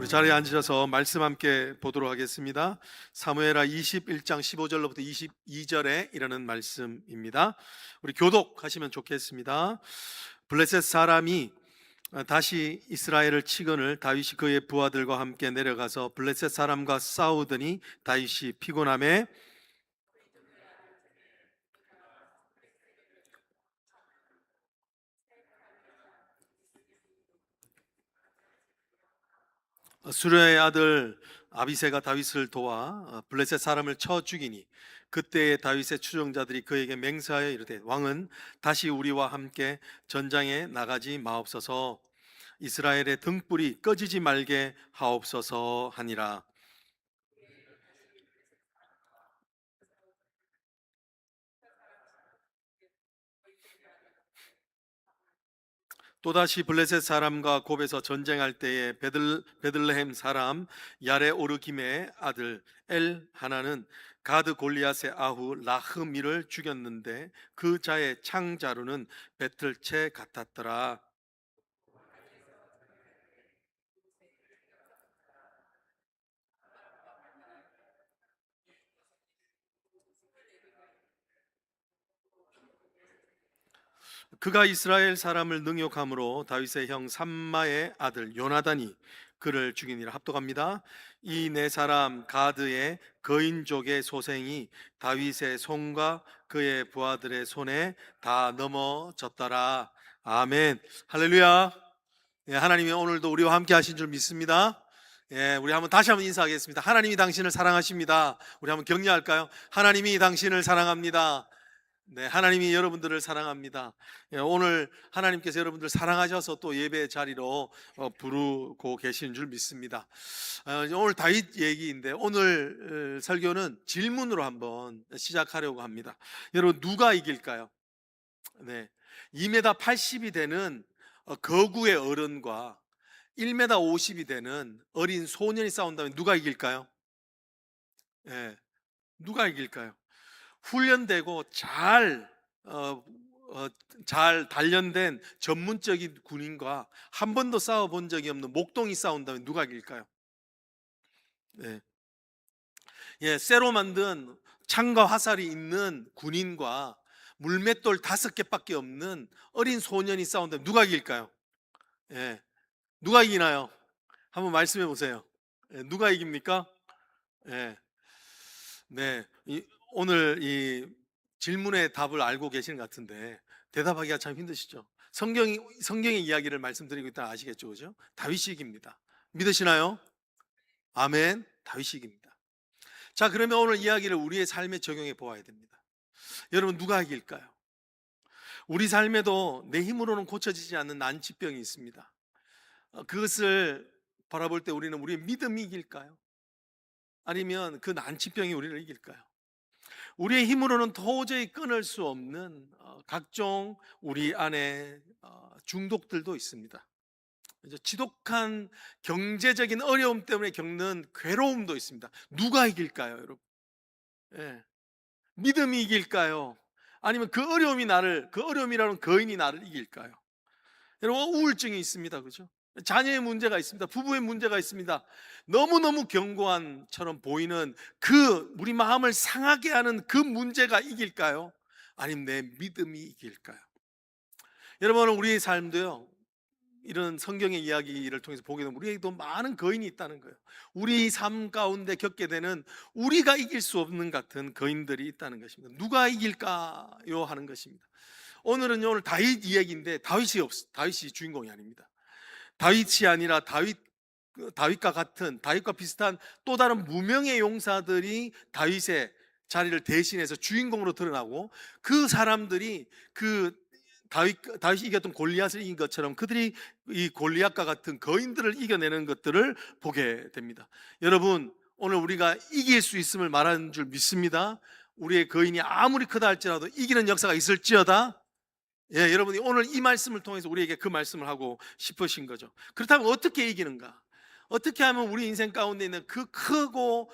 우리 자리에 앉으셔서 말씀 함께 보도록 하겠습니다. 사무엘하 21장 15절로부터 22절에 이르는 말씀입니다. 우리 교독하시면 좋겠습니다. 블레셋 사람이 다시 이스라엘을 치거늘 다윗이 그의 부하들과 함께 내려가서 블레셋 사람과 싸우더니 다윗이 피곤함에 수르야의 아들 아비새가 다윗을 도와 블레셋 사람을 쳐 죽이니 그때에 다윗의 추종자들이 그에게 맹세하여 이르되 왕은 다시 우리와 함께 전장에 나가지 마옵소서, 이스라엘의 등불이 꺼지지 말게 하옵소서 하니라. 또다시 블레셋 사람과 곱에서 전쟁할 때에 베들레헴 사람 야레 오르김의 아들 엘 하나는 가드 골리앗의 아후 라흐미를 죽였는데 그 자의 창자루는 배틀채 같았더라. 그가 이스라엘 사람을 능욕함으로 다윗의 형 삼마의 아들 요나단이 그를 죽이니라. 합독합니다. 이 네 사람 가드의 거인족의 소생이 다윗의 손과 그의 부하들의 손에 다 넘어졌더라. 아멘. 할렐루야. 예, 하나님이 오늘도 우리와 함께 하신 줄 믿습니다. 예, 우리 다시 한번 인사하겠습니다. 하나님이 당신을 사랑하십니다. 우리 한번 격려할까요? 하나님이 당신을 사랑합니다. 네, 하나님이 여러분들을 사랑합니다. 예, 오늘 하나님께서 여러분들 사랑하셔서 또 예배 자리로 부르고 계시는 줄 믿습니다. 오늘 다윗 얘기인데 오늘 설교는 질문으로 한번 시작하려고 합니다. 여러분, 누가 이길까요? 네, 2m 80이 되는 거구의 어른과 1m 50이 되는 어린 소년이 싸운다면 누가 이길까요? 네, 누가 이길까요? 훈련되고 잘 단련된 전문적인 군인과 한 번도 싸워본 적이 없는 목동이 싸운다면 누가 이길까요? 네. 예, 쇠로 만든 창과 화살이 있는 군인과 물맷돌 5개밖에 없는 어린 소년이 싸운다면 누가 이길까요? 예, 누가 이기나요? 한번 말씀해 보세요. 예, 누가 이깁니까? 예. 네, 오늘 이 질문의 답을 알고 계시는 것 같은데 대답하기가 참 힘드시죠? 성경의 이야기를 말씀드리고 있다 아시겠죠, 그죠? 다윗이 이깁니다. 믿으시나요? 아멘. 다윗이 이깁니다. 자, 그러면 오늘 이야기를 우리의 삶에 적용해 보아야 됩니다. 여러분, 누가 이길까요? 우리 삶에도 내 힘으로는 고쳐지지 않는 난치병이 있습니다. 그것을 바라볼 때 우리는 우리의 믿음이 이길까요? 아니면 그 난치병이 우리를 이길까요? 우리의 힘으로는 도저히 끊을 수 없는 각종 우리 안에 중독들도 있습니다. 지독한 경제적인 어려움 때문에 겪는 괴로움도 있습니다. 누가 이길까요, 여러분? 예. 믿음이 이길까요? 아니면 그 어려움이라는 거인이 나를 이길까요? 여러분, 우울증이 있습니다, 그죠? 자녀의 문제가 있습니다. 부부의 문제가 있습니다. 너무너무 견고한처럼 보이는 우리 마음을 상하게 하는 그 문제가 이길까요? 아니면 내 믿음이 이길까요? 여러분, 우리의 삶도요, 이런 성경의 이야기를 통해서 보게 되면 우리에게도 많은 거인이 있다는 거예요. 우리 삶 가운데 겪게 되는 우리가 이길 수 없는 같은 거인들이 있다는 것입니다. 누가 이길까요? 하는 것입니다. 오늘 다윗 이야기인데 다윗이 주인공이 아닙니다. 다윗이 아니라 다윗과 비슷한 또 다른 무명의 용사들이 다윗의 자리를 대신해서 주인공으로 드러나고, 그 사람들이 다윗이 이겼던 골리앗을 이긴 것처럼 그들이 이 골리앗과 같은 거인들을 이겨내는 것들을 보게 됩니다. 여러분, 오늘 우리가 이길 수 있음을 말하는 줄 믿습니다. 우리의 거인이 아무리 크다 할지라도 이기는 역사가 있을지어다. 예, 여러분이 오늘 이 말씀을 통해서 우리에게 그 말씀을 하고 싶으신 거죠. 그렇다면 어떻게 이기는가? 어떻게 하면 우리 인생 가운데 있는 그 크고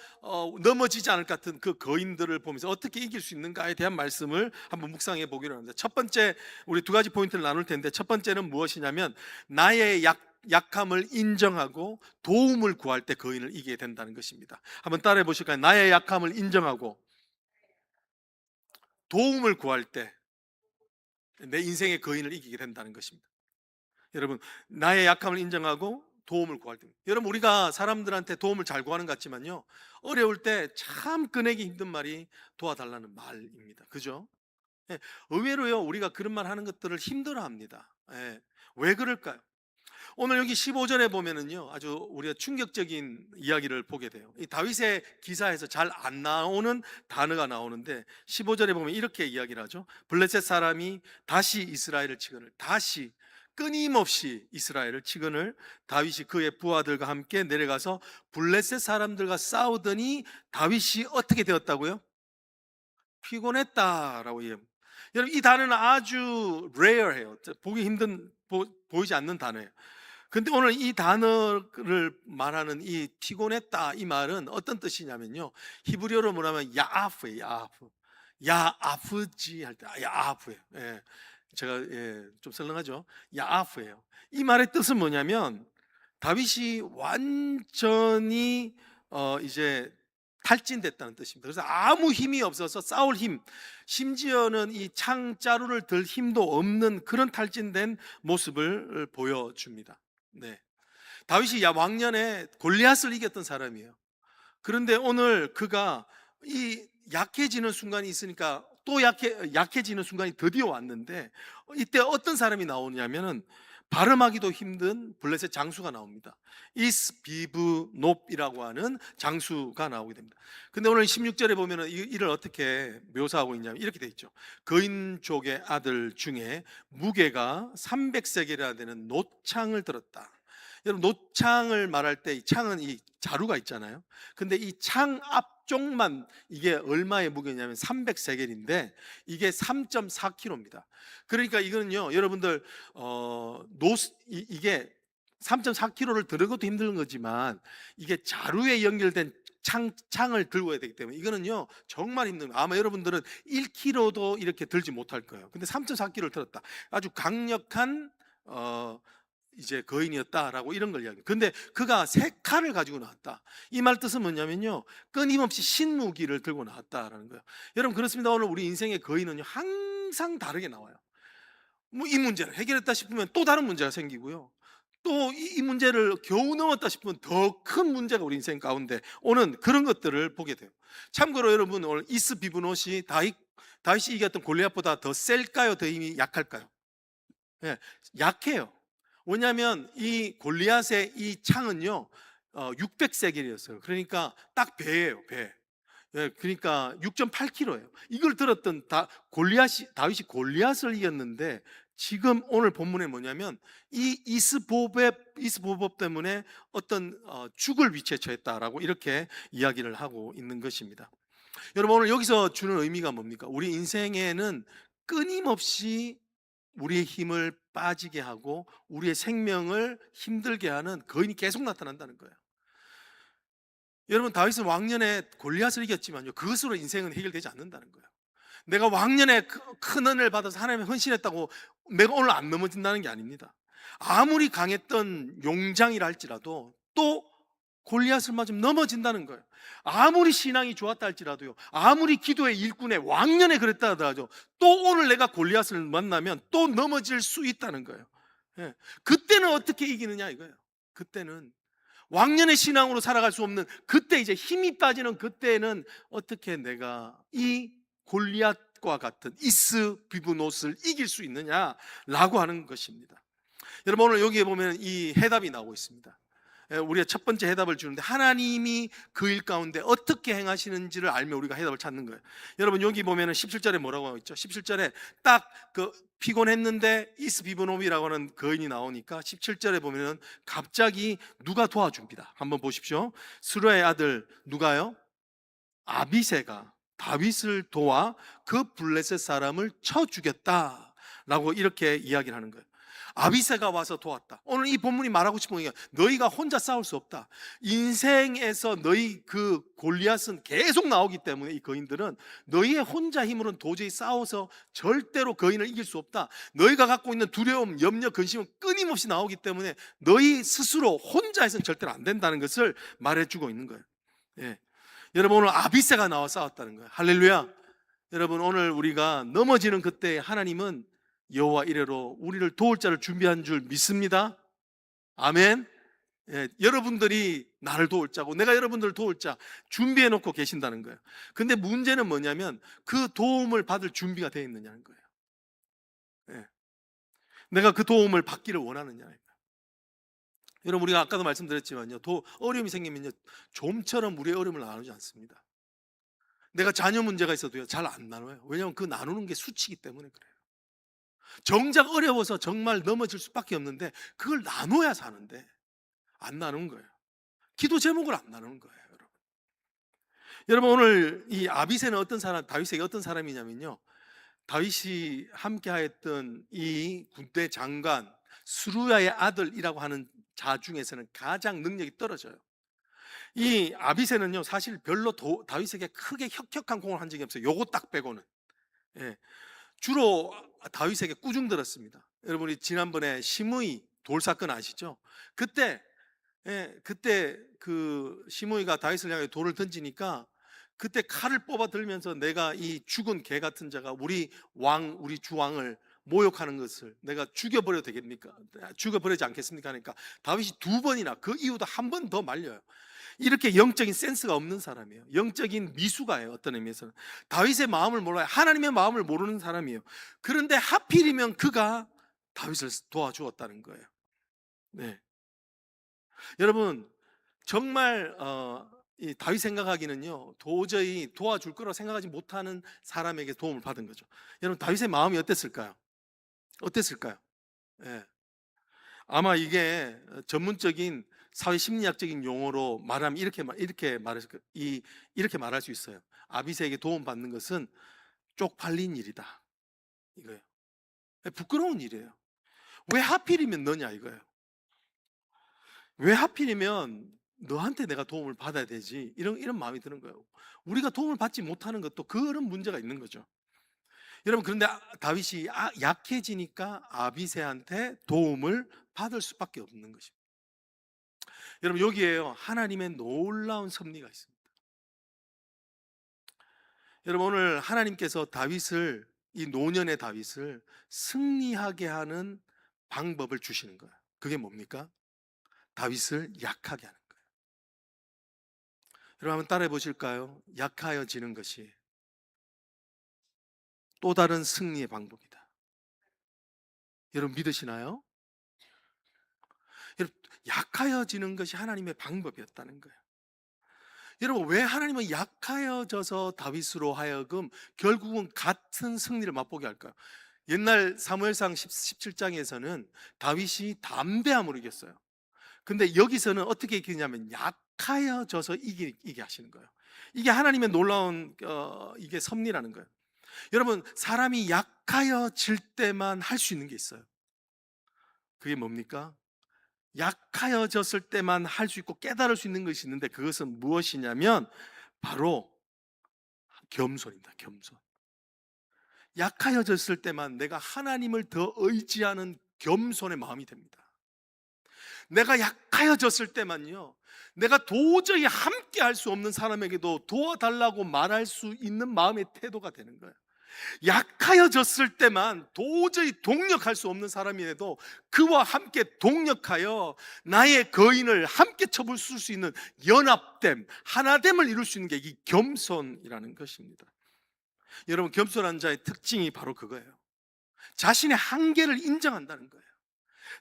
넘어지지 않을 것 같은 그 거인들을 보면서 어떻게 이길 수 있는가에 대한 말씀을 한번 묵상해 보기로 합니다. 첫 번째, 우리 두 가지 포인트를 나눌 텐데, 첫 번째는 무엇이냐면 나의 약함을 인정하고 도움을 구할 때 거인을 이기게 된다는 것입니다. 한번 따라해 보실까요? 나의 약함을 인정하고 도움을 구할 때 내 인생의 거인을 이기게 된다는 것입니다. 여러분, 나의 약함을 인정하고 도움을 구할 때, 여러분, 우리가 사람들한테 도움을 잘 구하는 것 같지만요, 어려울 때 참 꺼내기 힘든 말이 도와달라는 말입니다. 그죠? 예, 의외로요, 우리가 그런 말 하는 것들을 힘들어합니다. 예, 왜 그럴까요? 오늘 여기 15절에 보면은요, 아주 우리가 충격적인 이야기를 보게 돼요. 이 다윗의 기사에서 잘 안 나오는 단어가 나오는데, 15절에 보면 이렇게 이야기를 하죠. 블레셋 사람이 다시 이스라엘을 치거늘, 다시 끊임없이 이스라엘을 치거늘, 다윗이 그의 부하들과 함께 내려가서 블레셋 사람들과 싸우더니 다윗이 어떻게 되었다고요? 피곤했다라고 얘기합니다. 여러분, 이 단어는 아주 레어해요. 보기 힘든, 보이지 않는 단어예요. 근데 오늘 이 단어를 말하는 이 피곤했다 이 말은 어떤 뜻이냐면요, 히브리어로 뭐라면 야아프예요. 야아프. 야아프지 할 때 야아프예요. 예. 제가 좀 설렁하죠. 야아프예요. 이 말의 뜻은 뭐냐면 다윗이 완전히 이제 탈진됐다는 뜻입니다. 그래서 아무 힘이 없어서 싸울 힘, 심지어는 이 창자루를 들 힘도 없는 그런 탈진된 모습을 보여줍니다. 네. 다윗이 왕년에 골리앗을 이겼던 사람이에요. 그런데 오늘 그가 이 약해지는 순간이 있으니까 또 약해지는 순간이 드디어 왔는데, 이때 어떤 사람이 나오냐면은 발음하기도 힘든 블레셋 장수가 나옵니다. 이스비브놉이라고 하는 장수가 나오게 됩니다. 근데 오늘 16절에 보면은 이를 어떻게 묘사하고 있냐면 이렇게 돼 있죠. 거인족의 아들 중에 무게가 300세겔이나 되는 노창을 들었다. 여러분, 노창을 말할 때 이 창은 이 자루가 있잖아요. 근데 이 창 앞쪽만 이게 얼마의 무게냐면 300세겔인데 이게 3.4kg입니다. 그러니까 이거는요, 여러분들 이게 3.4kg를 들은 것도 힘든 거지만 이게 자루에 연결된 창을 들고 해야 되기 때문에 이거는요 정말 힘듭니다. 아마 여러분들은 1kg도 이렇게 들지 못할 거예요. 근데 3.4kg를 들었다. 아주 강력한 이제 거인이었다라고 이런 걸 이야기해요. 근데 그가 세 칼을 가지고 나왔다. 이 말 뜻은 뭐냐면요, 끊임없이 신무기를 들고 나왔다라는 거예요. 여러분, 그렇습니다. 오늘 우리 인생의 거인은요 항상 다르게 나와요. 뭐 이 문제를 해결했다 싶으면 또 다른 문제가 생기고요, 또 이 문제를 겨우 넘었다 싶으면 더 큰 문제가 우리 인생 가운데 오는 그런 것들을 보게 돼요. 참고로 여러분, 오늘 이스비브노시 다윗이 이겼던 골리앗보다 더 셀까요? 더 힘이 약할까요? 예, 약해요. 왜냐하면 이 골리앗의 이 창은요 600세겔이었어요. 그러니까 딱 배예요, 배. 예, 그러니까 6.8kg예요. 이걸 들었던 다윗이 골리앗을 이겼는데, 지금 오늘 본문에 뭐냐면 이 이스보벳 때문에 어떤 죽을 위치에 처했다라고 이렇게 이야기를 하고 있는 것입니다. 여러분, 오늘 여기서 주는 의미가 뭡니까? 우리 인생에는 끊임없이 우리의 힘을 빠지게 하고 우리의 생명을 힘들게 하는 거인이 계속 나타난다는 거예요. 여러분, 다윗은 왕년에 골리앗을 이겼지만요, 그것으로 인생은 해결되지 않는다는 거예요. 내가 왕년에 큰 은혜를 받아서 하나님의 헌신했다고 내가 오늘 안 넘어진다는 게 아닙니다. 아무리 강했던 용장이라 할지라도 또 골리앗을 맞으면 넘어진다는 거예요. 아무리 신앙이 좋았다 할지라도요, 아무리 기도의 일꾼의 왕년에 그랬다 하더라도 또 오늘 내가 골리앗을 만나면 또 넘어질 수 있다는 거예요. 예. 그때는 어떻게 이기느냐 이거예요. 그때는 왕년의 신앙으로 살아갈 수 없는, 그때 이제 힘이 빠지는 그때는 어떻게 내가 이 골리앗과 같은 이스비브노스를 이길 수 있느냐라고 하는 것입니다. 여러분, 오늘 여기에 보면 이 해답이 나오고 있습니다. 우리가 첫 번째 해답을 주는데, 하나님이 그 일 가운데 어떻게 행하시는지를 알면 우리가 해답을 찾는 거예요. 여러분, 여기 보면 17절에 뭐라고 하고 있죠? 17절에 딱 그 피곤했는데 이스비브노비라고 하는 거인이 나오니까 17절에 보면 갑자기 누가 도와줍니다. 한번 보십시오. 스루의 아들 누가요? 아비새가 다윗을 도와 그 블레셋 사람을 쳐 죽였다라고 이렇게 이야기를 하는 거예요. 아비새가 와서 도왔다. 오늘 이 본문이 말하고 싶은 게 너희가 혼자 싸울 수 없다. 인생에서 너희 그 골리앗은 계속 나오기 때문에 이 거인들은 너희의 혼자 힘으로는 도저히 싸워서 절대로 거인을 이길 수 없다. 너희가 갖고 있는 두려움, 염려, 근심은 끊임없이 나오기 때문에 너희 스스로 혼자 해서는 절대로 안 된다는 것을 말해주고 있는 거예요. 예. 여러분 오늘 아비새가 나와 싸웠다는 거예요. 할렐루야. 여러분 오늘 우리가 넘어지는 그때 하나님은 여호와 이레로 우리를 도울 자를 준비한 줄 믿습니다. 아멘. 예, 여러분들이 나를 도울 자고 내가 여러분들을 도울 자 준비해 놓고 계신다는 거예요. 근데 문제는 뭐냐면 그 도움을 받을 준비가 되어 있느냐는 거예요. 예, 내가 그 도움을 받기를 원하느냐는 거예요. 여러분 우리가 아까도 말씀드렸지만요, 어려움이 생기면요 좀처럼 우리의 어려움을 나누지 않습니다. 내가 자녀 문제가 있어도요 잘 안 나눠요. 왜냐하면 그 나누는 게 수치이기 때문에 그래요. 정작 어려워서 정말 넘어질 수밖에 없는데 그걸 나눠야 사는데 안 나누는 거예요. 기도 제목을 안 나누는 거예요, 여러분. 여러분 오늘 이 아비새는 어떤 사람, 다윗에게 어떤 사람이냐면요, 다윗이 함께하였던 이 군대 장관 스루야의 아들이라고 하는 자 중에서는 가장 능력이 떨어져요. 이 아비새는요 사실 별로 다윗에게 크게 혁혁한 공을 한 적이 없어요. 요거 딱 빼고는. 예. 주로 다윗에게 꾸중 들었습니다. 여러분이 지난번에 시므이 돌 사건 아시죠? 그때 그 시므이가 다윗을 향해 돌을 던지니까 그때 칼을 뽑아 들면서 내가 이 죽은 개 같은 자가 우리 주왕을 모욕하는 것을 내가 죽여버려도 되겠습니까? 죽여버리지 않겠습니까? 하니까 다윗이 2번이나 그 이후도 한 번 더 말려요. 이렇게 영적인 센스가 없는 사람이에요. 영적인 미숙아예요. 어떤 의미에서는 다윗의 마음을 몰라요. 하나님의 마음을 모르는 사람이에요. 그런데 하필이면 그가 다윗을 도와주었다는 거예요. 네. 여러분 정말 이 다윗 생각하기는요 도저히 도와줄 거라고 생각하지 못하는 사람에게 도움을 받은 거죠. 여러분 다윗의 마음이 어땠을까요? 어땠을까요? 예. 아마 이게 전문적인 사회 심리학적인 용어로 말하면 이렇게 말할 수 있어요. 아비새에게 도움 받는 것은 쪽팔린 일이다, 이거예요. 부끄러운 일이에요. 왜 하필이면 너냐 이거예요. 왜 하필이면 너한테 내가 도움을 받아야 되지, 이런 마음이 드는 거예요. 우리가 도움을 받지 못하는 것도 그런 문제가 있는 거죠. 여러분 그런데 다윗이 약해지니까 아비새한테 도움을 받을 수밖에 없는 것입니다. 여러분 여기에요 하나님의 놀라운 섭리가 있습니다. 여러분 오늘 하나님께서 이 노년의 다윗을 승리하게 하는 방법을 주시는 거예요. 그게 뭡니까? 다윗을 약하게 하는 거예요. 여러분 한번 따라해 보실까요? 약하여지는 것이 또 다른 승리의 방법이다. 여러분 믿으시나요? 여러분 약하여지는 것이 하나님의 방법이었다는 거예요. 여러분 왜 하나님은 약하여져서 다윗으로 하여금 결국은 같은 승리를 맛보게 할까요? 옛날 사무엘상 17장에서는 다윗이 담대함으로 이겼어요. 근데 여기서는 어떻게 이기냐면 약하여져서 이기게 하시는 거예요. 이게 하나님의 놀라운 이게 섭리라는 거예요. 여러분 사람이 약하여질 때만 할 수 있는 게 있어요. 그게 뭡니까? 약하여졌을 때만 할 수 있고 깨달을 수 있는 것이 있는데 그것은 무엇이냐면 바로 겸손입니다. 겸손. 약하여졌을 때만 내가 하나님을 더 의지하는 겸손의 마음이 됩니다. 내가 약하여졌을 때만요 내가 도저히 함께 할 수 없는 사람에게도 도와달라고 말할 수 있는 마음의 태도가 되는 거예요. 약하여졌을 때만 도저히 동력할 수 없는 사람이라도 그와 함께 동력하여 나의 거인을 함께 쳐볼 수 있는 연합됨, 하나됨을 이룰 수 있는 게 이 겸손이라는 것입니다. 여러분 겸손한 자의 특징이 바로 그거예요. 자신의 한계를 인정한다는 거예요.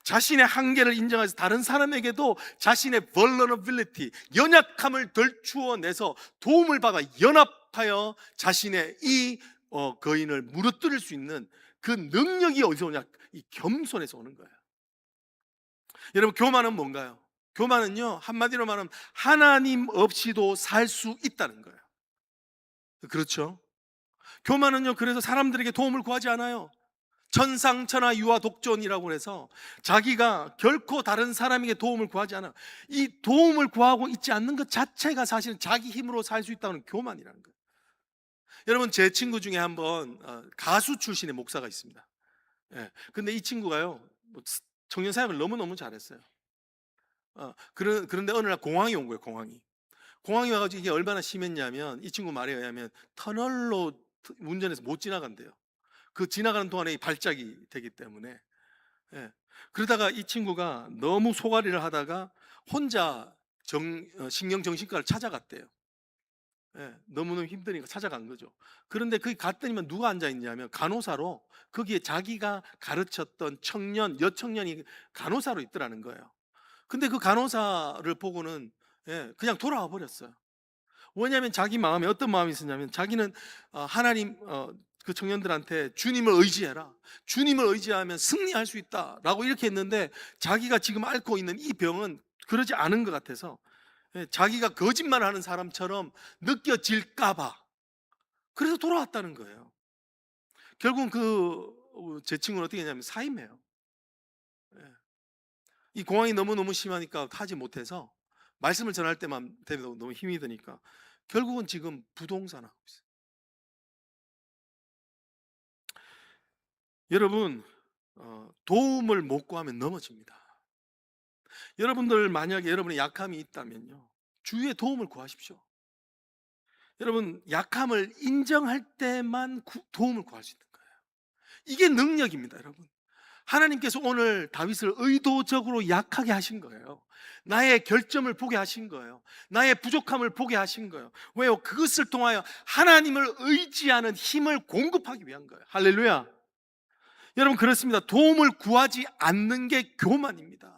자신의 한계를 인정해서 다른 사람에게도 자신의 vulnerability, 연약함을 덜 추워내서 도움을 받아 연합하여 자신의 이 거인을 무너뜨릴 수 있는 그 능력이 어디서 오냐? 이 겸손에서 오는 거예요. 여러분 교만은 뭔가요? 교만은요 한마디로 말하면 하나님 없이도 살 수 있다는 거예요. 그렇죠? 교만은요 그래서 사람들에게 도움을 구하지 않아요. 천상천하 유아 독존이라고 해서 자기가 결코 다른 사람에게 도움을 구하지 않아. 이 도움을 구하고 있지 않는 것 자체가 사실은 자기 힘으로 살 수 있다는 교만이라는 거예요. 여러분, 제 친구 중에 한번 가수 출신의 목사가 있습니다. 예. 근데 이 친구가요, 뭐 청년 사역을 너무너무 잘했어요. 그런데 어느 날 공황이 온 거예요. 공황이 와가지고 이게 얼마나 심했냐면, 이 친구 말에 의하면 터널로 운전해서 못 지나간대요. 그 지나가는 동안에 이 발작이 되기 때문에. 예. 그러다가 이 친구가 너무 소가리를 하다가 혼자 신경정신과를 찾아갔대요. 예, 너무너무 힘드니까 찾아간 거죠. 그런데 거기 갔더니만 누가 앉아 있냐면 간호사로, 거기에 자기가 가르쳤던 여청년이 간호사로 있더라는 거예요. 근데 그 간호사를 보고는 그냥 돌아와 버렸어요. 왜냐하면 자기 마음에 어떤 마음이 있었냐면, 자기는 하나님, 그 청년들한테 주님을 의지해라, 주님을 의지하면 승리할 수 있다라고 이렇게 했는데, 자기가 지금 앓고 있는 이 병은 그러지 않은 것 같아서 자기가 거짓말하는 사람처럼 느껴질까봐 그래서 돌아왔다는 거예요. 결국은 제 친구는 어떻게 했냐면 사임해요. 예. 이 공황이 너무너무 심하니까 하지 못해서, 말씀을 전할 때만 되면 너무 힘이 드니까 결국은 지금 부동산 하고 있어요. 여러분, 도움을 못 구하면 넘어집니다. 여러분들 만약에 여러분의 약함이 있다면요, 주위의 도움을 구하십시오. 여러분, 약함을 인정할 때만 도움을 구할 수 있는 거예요. 이게 능력입니다, 여러분. 하나님께서 오늘 다윗을 의도적으로 약하게 하신 거예요. 나의 결점을 보게 하신 거예요. 나의 부족함을 보게 하신 거예요. 왜요? 그것을 통하여 하나님을 의지하는 힘을 공급하기 위한 거예요. 할렐루야. 여러분, 그렇습니다. 도움을 구하지 않는 게 교만입니다.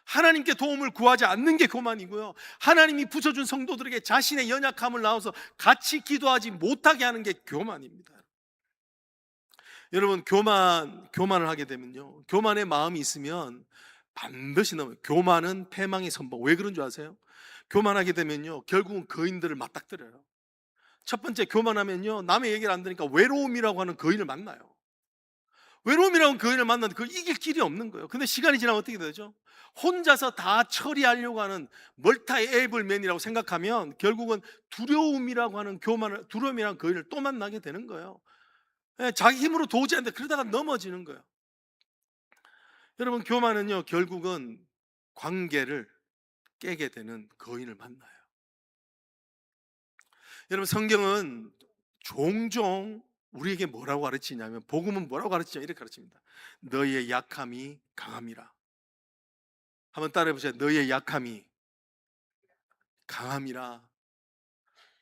하나님께 도움을 구하지 않는 게 교만이고요, 하나님이 붙여준 성도들에게 자신의 연약함을 나와서 같이 기도하지 못하게 하는 게 교만입니다. 여러분, 교만을 하게 되면요, 교만의 마음이 있으면 반드시 넘어요. 교만은 패망의 선봉. 왜 그런 줄 아세요? 교만하게 되면요, 결국은 거인들을 맞닥뜨려요. 첫 번째, 교만하면요, 남의 얘기를 안 들으니까 외로움이라고 하는 거인을 만나요. 외로움이라고 거인을 만나는데 그걸 이길 길이 없는 거예요. 근데 시간이 지나면 어떻게 되죠? 혼자서 다 처리하려고 하는 멀티 에이블맨이라고 생각하면 결국은 두려움이라는 거인을 또 만나게 되는 거예요. 자기 힘으로 도저히 안 돼. 그러다가 넘어지는 거예요. 여러분, 교만은요, 결국은 관계를 깨게 되는 거인을 만나요. 여러분, 성경은 종종 우리에게 뭐라고 가르치냐면, 복음은 뭐라고 가르치냐, 이렇게 가르칩니다. 너희의 약함이 강함이라. 한번 따라해 보세요. 너희의 약함이 강함이라.